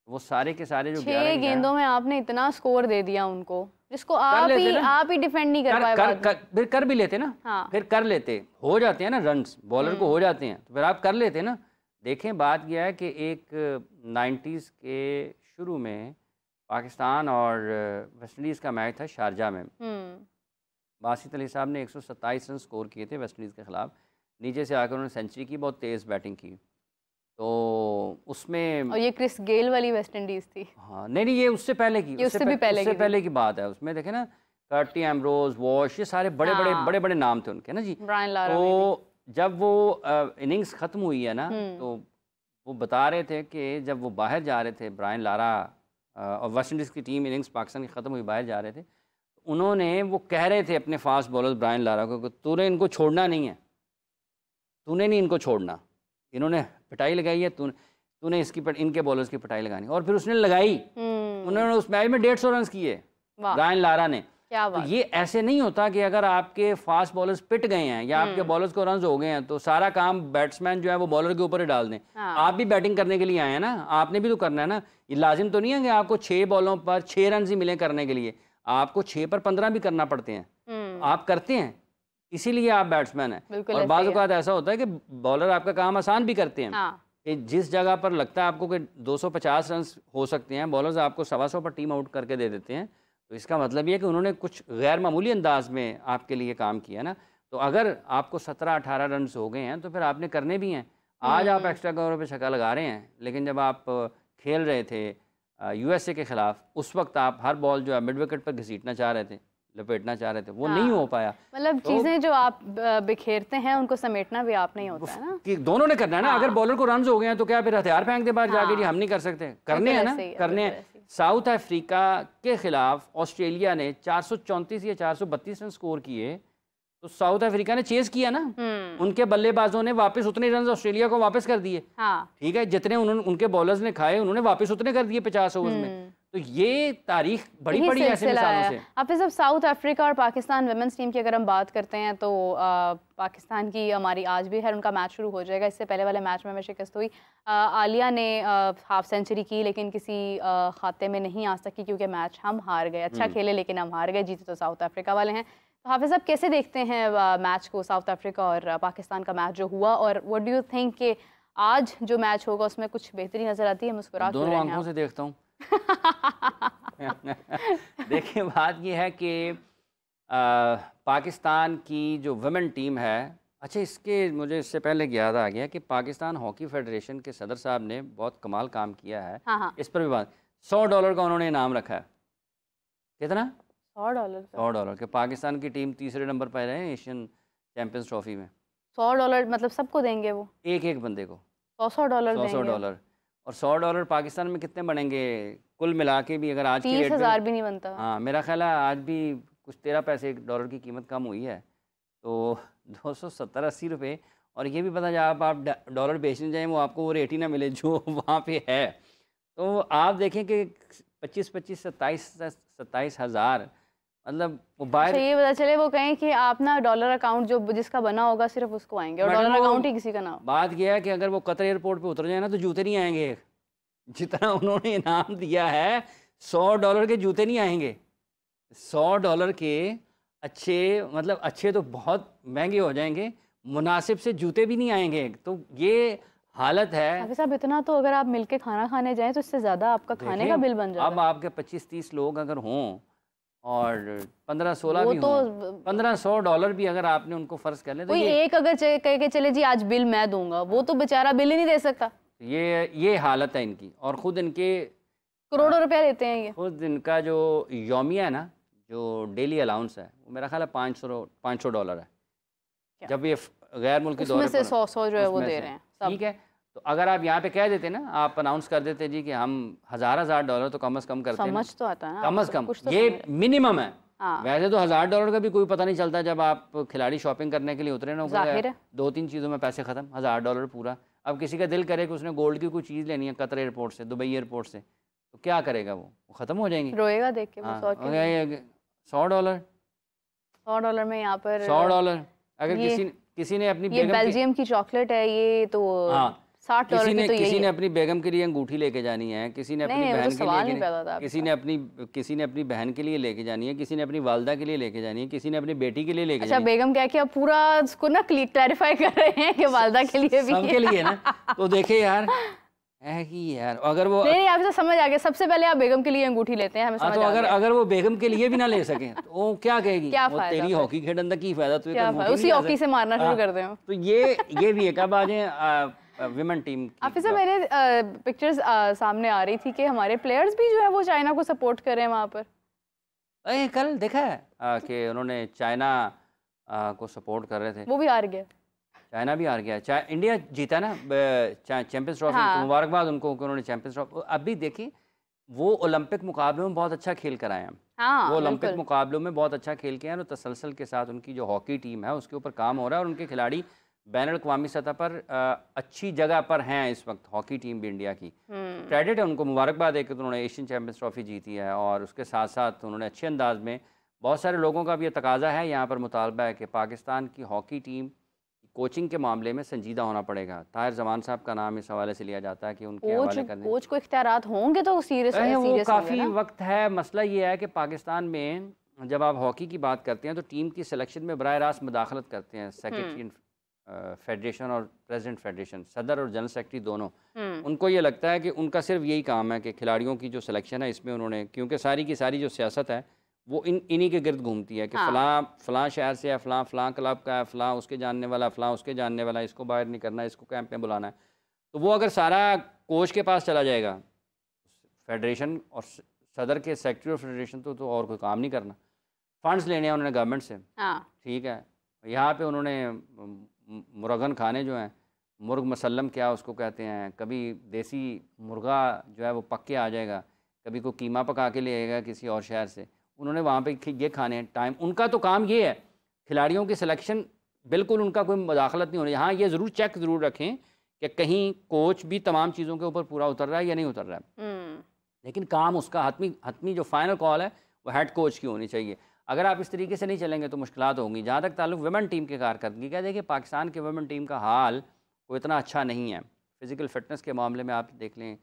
वो सारे के सारे जो 6 गेंदों में आपने इतना स्कोर दे दिया उनको, जिसको आप ही डिफेंड नहीं कर पाए। फिर कर भी लेते ना, फिर कर लेते, हो जाते हैं ना रन्स, बॉलर को हो जाते हैं, तो फिर आप कर लेते ना। देखें, बात यह है कि एक 90s के शुरू में पाकिस्तान और वेस्ट इंडीज़ का मैच था शारजा में। बासित अली साहब ने 127 रन स्कोर किए थे वेस्ट इंडीज़ के खिलाफ। नीचे से आकर उन्होंने सेंचुरी की, बहुत तेज़ बैटिंग की। तो उसमें, और ये क्रिस गेल वाली वेस्ट इंडीज़ थी। हाँ, नहीं, ये उससे पहले की, उससे पहले की बात है। उसमें देखे ना, कर्टी एम्ब्रोज, वॉश, ये सारे बड़े नाम थे उनके ना जी। Brian Lara. तो जब वो इनिंग्स ख़त्म हुई है ना, तो वो बता रहे थे कि जब वो बाहर जा रहे थे, ब्रायन लारा और वेस्ट इंडीज़ की टीम इनिंग्स पाकिस्तान की ख़त्म हुई बाहर जा रहे थे, उन्होंने वो कह रहे थे अपने फास्ट बॉलर ब्रायन लारा को, तूने इनको छोड़ना नहीं है, तूने नहीं इनको छोड़ना, इन्होंने पिटाई लगाई है, तूने इनके बॉलर्स की पिटाई लगानी। और फिर उसने लगाई। उन्होंने उस मैच में 150 रन किए ब्रायन लारा ने। तो ये ऐसे नहीं होता कि अगर आपके फास्ट बॉलर्स पिट गए हैं या आपके बॉलर्स को रन हो गए हैं तो सारा काम बैट्समैन जो है वो बॉलर के ऊपर ही डाल दें। आप भी बैटिंग करने के लिए आए हैं ना, आपने भी तो करना है ना। ये लाजिम तो नहीं है कि आपको 6 बॉलों पर 6 रन ही मिले करने के लिए, आपको 6 पर 15 भी करना पड़ते हैं। आप करते हैं, इसीलिए आप बैट्समैन हैं। और बाज़ औक़ात ऐसा होता है कि बॉलर आपका काम आसान भी करते हैं। कि जिस जगह पर लगता है आपको कि 250 रन हो सकते हैं, बॉलर्स आपको 125 पर टीम आउट करके दे देते हैं। तो इसका मतलब ये है कि उन्होंने कुछ गैर मामूली अंदाज में आपके लिए काम किया ना। तो अगर आपको 17-18 रन हो गए हैं तो फिर आपने करने भी हैं। आज आप एक्स्ट्रा कवर पे छक्का लगा रहे हैं, लेकिन जब आप खेल रहे थे यूएसए के ख़िलाफ़, उस वक्त आप हर बॉल जो है मिड विकेट पर घसीटना चाह रहे थे, लपेटना चाह रहे थे, वो नहीं हो पाया। मतलब तो चीजें जो आप बिखेरते हैं उनको समेटना भी आप नहीं होता है ना, कि दोनों ने करना है ना। अगर बॉलर को रन हो गए हैं तो क्या फिर हथियार फेंक दे बाहर जाके, जी हम नहीं कर सकते, करने हैं ना, करने हैं। साउथ अफ्रीका के खिलाफ ऑस्ट्रेलिया ने 434 या 432 रन स्कोर किए, तो साउथ अफ्रीका ने चेस किया ना, उनके बल्लेबाजों ने वापस उतने रन ऑस्ट्रेलिया को वापस कर दिए। ठीक है, जितने उन्होंने उनके बॉलर्स ने खाए उन्होंने वापस उतने कर दिए 50 ओवर में। तो ये तारीख बड़ी पड़ी ऐसे मिसालों से। आप जब साउथ अफ्रीका और पाकिस्तान वुमेन्स टीम की अगर हम बात करते हैं तो पाकिस्तान की हमारी आज भी है, उनका मैच शुरू हो जाएगा। इससे पहले वाले मैच में हमें शिकस्त हुई। आलिया ने हाफ सेंचुरी की लेकिन किसी खाते में नहीं आ सकी क्योंकि मैच हम हार गए। अच्छा खेले लेकिन हम हार गए, जीते तो साउथ अफ्रीका वाले हैं। तो हाफिज साहब कैसे देखते हैं मैच को, साउथ अफ्रीका और पाकिस्तान का मैच जो हुआ, और व्हाट डू यू थिंक कि आज जो मैच होगा उसमें कुछ बेहतरी नजर आती है? मुस्कुरा दोनों आंखों से देखता हूँ। देखिए बात ये है कि पाकिस्तान की जो वुमेन टीम है, अच्छा इसके मुझे इससे पहले याद आ गया कि पाकिस्तान हॉकी फेडरेशन के सदर साहब ने बहुत कमाल काम किया है। हाँ। इस पर भी बात, $100 का उन्होंने इनाम रखा है। कितना? $100 $100 के पाकिस्तान की टीम तीसरे नंबर पर रहे हैं एशियन चैंपियंस ट्रॉफी में। $100 मतलब सबको देंगे वो? एक बंदे को $100 देंगे। $100 और $100 पाकिस्तान में कितने बनेंगे कुल मिला के भी? अगर आज की 30,000 भी नहीं बनता। हाँ, मेरा ख्याल है आज भी कुछ 13 पैसे $1 की कीमत कम हुई है, तो 270-80 रुपये। और ये भी पता जब आप डॉलर बेचने जाएँ वो आपको वो रेट ही ना मिले जो वहाँ पे है। तो आप देखें कि 25-25, 27 हज़ार, मतलब वो बाहर ये पता चले वो कहें कि आप ना डॉलर अकाउंट जो जिसका बना होगा सिर्फ उसको आएंगे, और डॉलर अकाउंट ही किसी का ना हो। बात यह है कि अगर वो कतर एयरपोर्ट पे उतर जाए ना तो जूते नहीं आएंगे। जितना उन्होंने इनाम दिया है $100 के जूते नहीं आएंगे। $100 के अच्छे, मतलब अच्छे तो बहुत महंगे हो जाएंगे, मुनासिब से जूते भी नहीं आएंगे। तो ये हालत है। हाफिज साहब इतना तो अगर आप मिलके खाना खाने जाएं तो इससे ज़्यादा आपका खाने का बिल बन जाएगा। अब आपके 25-30 लोग अगर हों और 15-16 भी हों, $1500 भी अगर आपने उनको फ़र्ज कर ले तो एक अगर कह के चले जी आज बिल मैं दूंगा, वो तो बेचारा बिल ही नहीं दे सकता। ये हालत है इनकी। और ख़ुद इनके करोड़ों रुपया लेते हैं ये। खुद इनका जो यौमिया है ना, जो डेली अलाउंस है, वो मेरा ख्याल है $500 है। जब ये गैर मुल्की दौरे पर 100 जो है वो दे रहे हैं। ठीक है, तो अगर आप यहाँ पे कह देते ना, आप अनाउंस कर देते जी कि हम $1000 तो कम से कम करते हैं, समझ तो आता है ना, कम से कम ये मिनिमम है। वैसे तो $1000 का भी कोई पता नहीं चलता जब आप खिलाड़ी शॉपिंग करने के लिए उतरे ना, 2-3 चीज़ों में पैसे ख़त्म, $1000 पूरा। अब किसी का दिल करे कि उसने गोल्ड की कोई चीज़ लेनी है कतर एयरपोर्ट से, दुबई एयरपोर्ट से, तो क्या करेगा? वो ख़त्म हो जाएंगी, रोएगा देख के। $100 में यहाँ पर $100 अगर किसी ने अपनी बेल्जियम की चॉकलेट है ये तो $60 किसी ने अपनी बेगम के लिए अंगूठी लेके जानी है, किसी ने अपनी बहन के लिए, किसी ने अपनी बहन के लिए लेके जानी है, किसी ने अपनी वालदा के लिए लेके जानी है, किसी ने अपनी बेटी के लिए लेके जानी है। अच्छा, बेगम क्या क्या पूरा उसको ना क्लैरिफाई कर रहे हैं कि वालदा के लिए भी, सबके लिए ना। तो देखे यार है कि यार अगर वो नहीं, आप तो समझ आ गया, सबसे पहले आप बेगम के लिए अंगूठी लेते हैं, हमें समझ तो अगर वो बेगम के लिए भी ना ले सके तो वो क्या कहेगी? क्या वो तेरी हॉकी खेलन की फायदा, तो उसी हॉकी से मारना शुरू कर दें। तो ये भी है। कब आ जाए विमेन टीम? ऑफिस में मेरे पिक्चर्स सामने आ रही थी कि हमारे प्लेयर्स भी जो है वो चाइना को सपोर्ट कर रहे हैं वहाँ पर। कल देखा है कि उन्होंने चाइना को सपोर्ट कर रहे थे, वो भी हार गया। चाइना भी हार गया। इंडिया जीता ना चैंपियंस ट्रॉफी। हाँ। मुबारकबाद उनको कि उन्होंने चैंपियंस ट्रॉफी। अभी देखिए वो ओलंपिक मुकाबलों में बहुत अच्छा खेल कर आए हैं। हाँ, वो ओलंपिक मुकाबलों में बहुत अच्छा खेल के हैं, और तसलसल के साथ उनकी जो हॉकी टीम है उसके ऊपर काम हो रहा है, और उनके खिलाड़ी बैनुल-अक़वामी सतह पर अच्छी जगह पर हैं इस वक्त। हॉकी टीम भी इंडिया की, क्रेडिट है उनको, मुबारकबाद है कि उन्होंने एशियन चैंपियंस ट्रॉफी जीती है। और उसके साथ साथ उन्होंने अच्छे अंदाज में, बहुत सारे लोगों का भी ये तकाजा है, यहाँ पर मुतालबा है कि पाकिस्तान की हॉकी टीम कोचिंग के मामले में संजीदा होना पड़ेगा। ताहिर जमान साहब का नाम इस हवाले से लिया जाता है कि उनके हवाले करने कोच को इख्तियारात होंगे तो सीरियस वो काफ़ी वक्त है। मसला ये है कि पाकिस्तान में जब आप हॉकी की बात करते हैं तो टीम की सिलेक्शन में बराह रास्त मुदाखलत करते हैं सेक्रेटरी फेडरेशन और प्रेसिडेंट फेडरेशन, सदर और जनरल सेक्रेटरी दोनों। उनको ये लगता है कि उनका सिर्फ यही काम है कि खिलाड़ियों की जो सिलेक्शन है इसमें उन्होंने, क्योंकि सारी की सारी जो सियासत है वो इन्हीं के गिर्द घूमती है कि फ़लाँ शहर से है, फ़लाँ क्लब का है, फ़लाँ उसके जानने वाला, फ़लाँ उसके जानने वाला, इसको बाहर नहीं करना, इसको कैंप में बुलाना है। तो वो अगर सारा कोच के पास चला जाएगा, फेडरेशन और सदर के सेक्रेटरी ऑफ फेडरेशन, तो और कोई काम नहीं करना। फंड्स लेने हैं उन्होंने गवर्नमेंट से, हाँ ठीक है। यहाँ पे उन्होंने मुर्गन खाने जो हैं, मुर्ग मसल्लम क्या उसको कहते हैं, कभी देसी मुर्गा जो है वो पक के आ जाएगा, कभी कोई कीमा पका के ले आएगा किसी और शहर से, उन्होंने वहाँ पे ये खाने हैं। टाइम उनका तो काम ये है, खिलाड़ियों की सिलेक्शन बिल्कुल उनका कोई मुदाखलत नहीं होनी। हाँ, ये ज़रूर चेक ज़रूर रखें कि कहीं कोच भी तमाम चीज़ों के ऊपर पूरा उतर रहा है या नहीं उतर रहा है, लेकिन काम उसका हतमी जो फाइनल कॉल है वो हेड कोच की होनी चाहिए। अगर आप इस तरीके से नहीं चलेंगे तो मुश्किलात होंगी। जहाँ तक ताल्लुक वुमेन टीम की कारकर्दगी का, देखिए पाकिस्तान के वुमेन टीम का हाल कोई इतना अच्छा नहीं है। फ़िज़िकल फ़िटनेस के मामले में आप देख लें,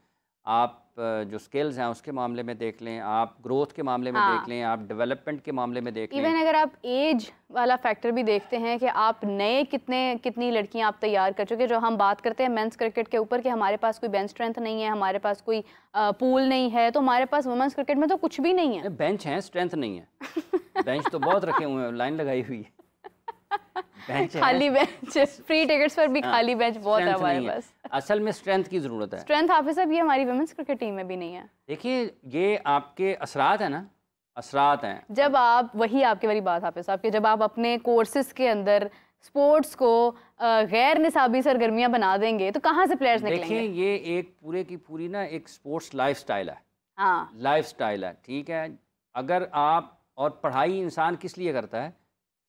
आप जो स्किल्स हैं उसके मामले में देख लें, आप ग्रोथ के मामले में देख लें, आप डेवलपमेंट के मामले में देख लें। इवन अगर आप एज वाला फैक्टर भी देखते हैं कि आप नए कितनी लड़कियां आप तैयार कर चुके, जो हम बात करते हैं मेंस क्रिकेट के ऊपर कि हमारे पास कोई बेंच स्ट्रेंथ नहीं है, हमारे पास कोई पूल नहीं है, तो हमारे पास वुमेन्स क्रिकेट में तो कुछ भी नहीं है। बेंच है, स्ट्रेंथ नहीं है। बेंच तो बहुत रखे हुए हैं, लाइन लगाई हुई है। बेंच खाली बेंच, फ्री टिकट्स पर भी खाली बेंच बहुत है हमारे पास। असल में स्ट्रेंथ की ज़रूरत है। स्ट्रेंथ हाफिज साहब ये हमारी वुमेन्स क्रिकेट टीम में भी नहीं है। देखिए ये आपके असरात है ना, असरात हैं। जब आप वही आपकी वाली बात हाफिज साहब कि जब आप अपने कोर्सेज के अंदर स्पोर्ट्स को गैर निसाबी सरगर्मियां बना देंगे तो कहाँ से प्लेयर्स निकलेंगे? देखिए ये एक पूरे की पूरी ना एक स्पोर्ट्स लाइफस्टाइल है। हाँ, लाइफस्टाइल है, ठीक है। अगर आप और पढ़ाई इंसान किस लिए करता है,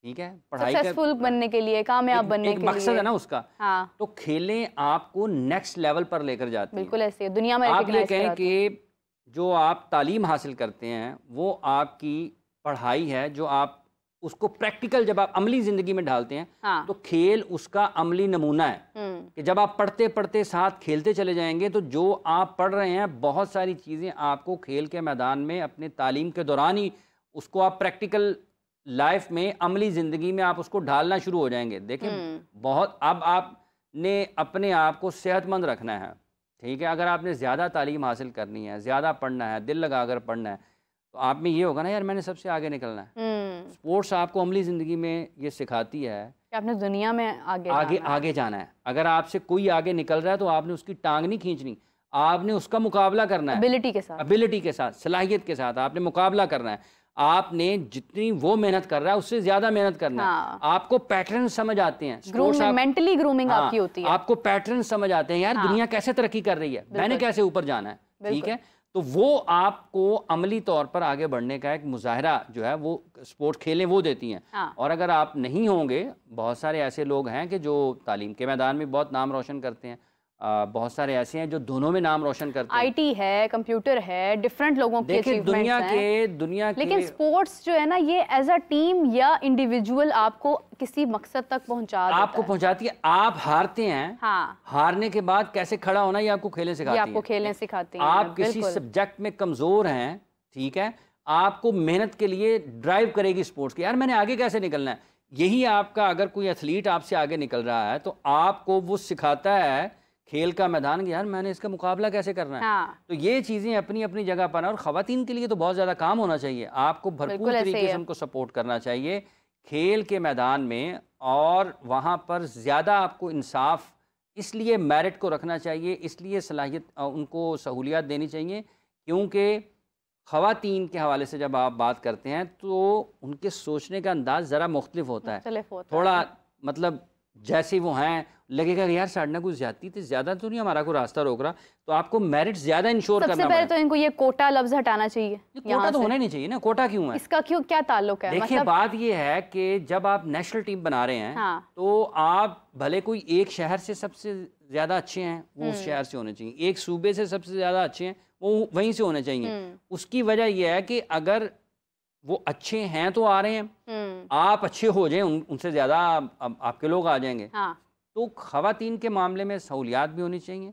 ठीक है, पढ़ाई सक्सेसफुल बनने के लिए, कामयाब बनने के लिए, मकसद है ना उसका। हाँ, तो खेलें आपको नेक्स्ट लेवल पर लेकर जाती हैं। बिल्कुल ऐसे दुनिया में आप ये कहें कि जो आप तालीम हासिल करते हैं वो आपकी पढ़ाई है, जो आप उसको प्रैक्टिकल जब आप अमली ज़िंदगी में डालते हैं, हाँ, तो खेल उसका अमली नमूना है कि जब आप पढ़ते पढ़ते साथ खेलते चले जाएंगे तो जो आप पढ़ रहे हैं बहुत सारी चीज़ें आपको खेल के मैदान में अपने तालीम के दौरान ही उसको आप प्रैक्टिकल लाइफ में अमली ज़िंदगी में आप उसको ढालना शुरू हो जाएंगे। देखिए बहुत अब आपने अपने आप को सेहतमंद रखना है, ठीक है। अगर आपने ज़्यादा तालीम हासिल करनी है, ज़्यादा पढ़ना है, दिल लगा कर पढ़ना है, तो आप में ये होगा ना यार मैंने सबसे आगे निकलना है। स्पोर्ट्स आपको अमली ज़िंदगी में ये सिखाती है कि आपने दुनिया में आगे जाना है। अगर आपसे कोई आगे निकल रहा है तो आपने उसकी टांग नहीं खींचनी, आपने उसका मुकाबला करना है एबिलिटी के साथ, सलाहियत के साथ आपने मुकाबला करना है। आपने जितनी वो मेहनत कर रहा है उससे ज्यादा मेहनत करना है। आपको पैटर्न समझ आते हैं, मेंटली ग्रूमिंग आपकी होती है। आपको पैटर्न समझ आते हैं, यार दुनिया कैसे तरक्की कर रही है, मैंने कैसे ऊपर जाना है, ठीक है। तो वो आपको अमली तौर पर आगे बढ़ने का एक मुजाहरा जो है वो स्पोर्ट्स खेलें वो देती हैं। और अगर आप नहीं होंगे, बहुत सारे ऐसे लोग हैं कि जो तालीम के मैदान में बहुत नाम रोशन करते हैं, बहुत सारे ऐसे हैं जो दोनों में नाम रोशन करते हैं। आईटी है, कंप्यूटर है, डिफरेंट लोगों के दुनिया के लेकिन स्पोर्ट्स जो है ना ये एज अ टीम या इंडिविजुअल आपको किसी मकसद तक पहुंचाती है। आप हारते हैं, हाँ। हारने के बाद कैसे खड़ा होना ये आपको खेलने सिखाती है। आप किसी सब्जेक्ट में कमजोर हैं, ठीक है, आपको मेहनत के लिए ड्राइव करेगी स्पोर्ट्स की, यार मैंने आगे कैसे निकलना है। यही आपका अगर कोई एथलीट आपसे आगे निकल रहा है तो आपको वो सिखाता है खेल का मैदान कि यार मैंने इसका मुकाबला कैसे करना है। हाँ। तो ये चीज़ें अपनी अपनी जगह पर और ख़वातीन के लिए तो बहुत ज़्यादा काम होना चाहिए। आपको भरपूर तरीके से उनको सपोर्ट करना चाहिए खेल के मैदान में, और वहाँ पर ज़्यादा आपको इंसाफ इसलिए मेरिट को रखना चाहिए, इसलिए सलाहियत उनको सहूलियात देनी चाहिए क्योंकि ख़वातीन के हवाले से जब आप बात करते हैं तो उनके सोचने का अंदाज़ ज़रा मुख्तलिफ होता है। थोड़ा मतलब जैसे वो हैं लगेगा कि यार साढ़े कुछ ज्यादा थी, ज़्यादा तो नहीं हमारा को रास्ता रोक रहा, तो आपको मेरिट ज़्यादा इंश्योर करना सबसे पहले तो इनको ये कोटा लफ्ज हटाना चाहिए। कोटा तो होना ही नहीं चाहिए ना, कोटा क्यों है, इसका क्या ताल्लुक है? देखिए बात ये है कि जब आप नेशनल टीम बना रहे हैं, हाँ। तो आप भले कोई एक शहर से सबसे ज़्यादा अच्छे हैं वो उस शहर से होने चाहिए, एक सूबे से सबसे ज़्यादा अच्छे हैं वो वहीं से होने चाहिए। उसकी वजह यह है कि अगर वो अच्छे हैं तो आ रहे हैं, आप अच्छे हो जाएं उनसे ज़्यादा आपके लोग आ जाएंगे। हाँ। तो ख़वातीन के मामले में सहूलियात भी होनी चाहिए,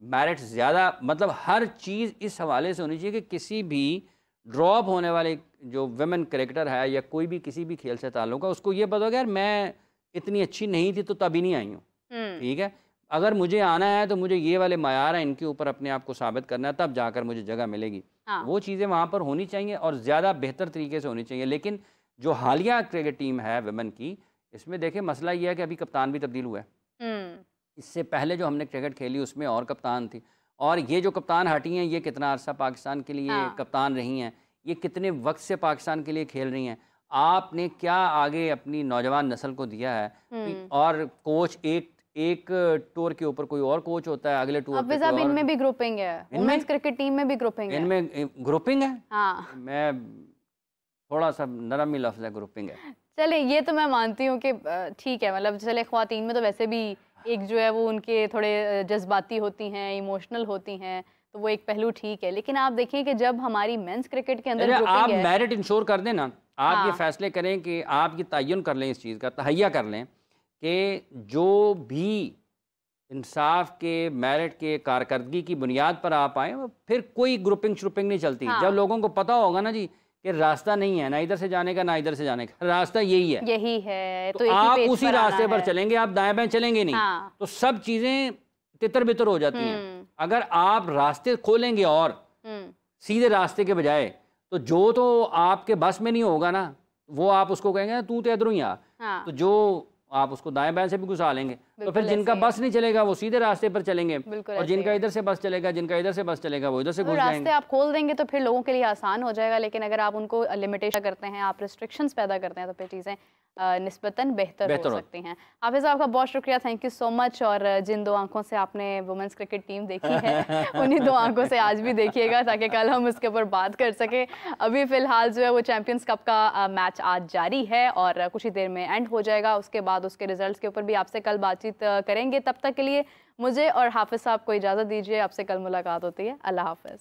मेरिट ज़्यादा, मतलब हर चीज़ इस हवाले से होनी चाहिए कि किसी भी ड्रॉप होने वाले जो वुमेन क्रिकेटर है या कोई भी किसी भी खेल से ताल्लुक़ है उसको ये पता हो कि यार मैं इतनी अच्छी नहीं थी तो तभी नहीं आई हूँ, ठीक है। अगर मुझे आना है तो मुझे ये वाले मायार हैं, इनके ऊपर अपने आप को साबित करना है, तब जाकर मुझे जगह मिलेगी। हाँ। वो चीज़ें वहाँ पर होनी चाहिए और ज़्यादा बेहतर तरीके से होनी चाहिए। लेकिन जो हालिया क्रिकेट टीम है वुमेन की, इसमें देखिए मसला ये है कि अभी कप्तान भी तब्दील हुआ है। इससे पहले जो हमने क्रिकेट खेली उसमें और कप्तान थी, और ये जो कप्तान हटी हैं ये कितना अरसा पाकिस्तान के लिए कप्तान रही हैं, ये कितने वक्त से पाकिस्तान के लिए खेल रही हैं। आपने क्या आगे अपनी नौजवान नस्ल को दिया है। और कोच एक टूर के ऊपर कोई और कोच होता है, अगले टूर पे साहब इनमें भी ग्रुपिंग है, वुमेन्स क्रिकेट टीम में भी ग्रुपिंग है। इनमें ग्रुपिंग है? हाँ, मैं थोड़ा सा नरम ही लफ्ज़ है, ग्रुपिंग है। चले ये तो मैं मानती हूँ कि ठीक है, मतलब चले ख्वातीन में तो वैसे भी एक जो है वो उनके थोड़े जज्बाती होती हैं, इमोशनल होती हैं, तो वो एक पहलू ठीक है। लेकिन आप देखिए कि जब हमारी मेंस क्रिकेट के अंदर आप मेरिट इंश्योर कर दें ना, आप हाँ। ये फैसले करें कि आप ये तयन कर लें, इस चीज़ का तहैया कर लें कि जो भी इंसाफ के, मेरिट के, कारकर्दगी की बुनियाद पर आप आए, फिर कोई ग्रुपिंग श्रुपिंग नहीं चलती। हाँ। जब लोगों को पता होगा ना जी कि रास्ता नहीं है, ना इधर से जाने का ना इधर से जाने का, रास्ता यही है, तो आप उसी रास्ते पर चलेंगे, आप दाएं बाएं चलेंगे नहीं। हाँ। तो सब चीज़ें तितर बितर हो जाती हैं। अगर आप रास्ते खोलेंगे और सीधे रास्ते के बजाय, तो जो तो आपके बस में नहीं होगा ना, वो आप उसको कहेंगे तू तो इधरों ही आ। हाँ। तो जो आप उसको दाएं बाएं से भी घुसा लेंगे, तो फिर जिनका बस नहीं चलेगा वो सीधे रास्ते पर चलेंगे, और जिनका इधर से बस चलेगा, जिनका इधर से बस चलेगा, वो इधर से घुस जाएंगे। रास्ते आप खोल देंगे तो फिर लोगों के लिए आसान हो जाएगा। लेकिन अगर आप उनको लिमिटेशन करते हैं, आप रिस्ट्रिक्शंस पैदा करते हैं, तो फिर चीज़ें निस्बतन बेहतर हो सकती हैं। हाफिज़ साहब का बहुत शुक्रिया, थैंक यू सो मच। और जिन 2 आंखों से आपने वुमेन्स क्रिकेट टीम देखी है, उन्हीं 2 आंखों से आज भी देखिएगा, ताकि कल हम उसके ऊपर बात कर सकें। अभी फ़िलहाल जो है वो चैम्पियंस कप का मैच आज जारी है और कुछ ही देर में एंड हो जाएगा। उसके बाद उसके रिजल्ट्स के ऊपर भी आपसे कल बातचीत करेंगे। तब तक के लिए मुझे और हाफिज़ साहब को इजाज़त दीजिए, आपसे कल मुलाकात होती है। अल्लाह हाफिज़।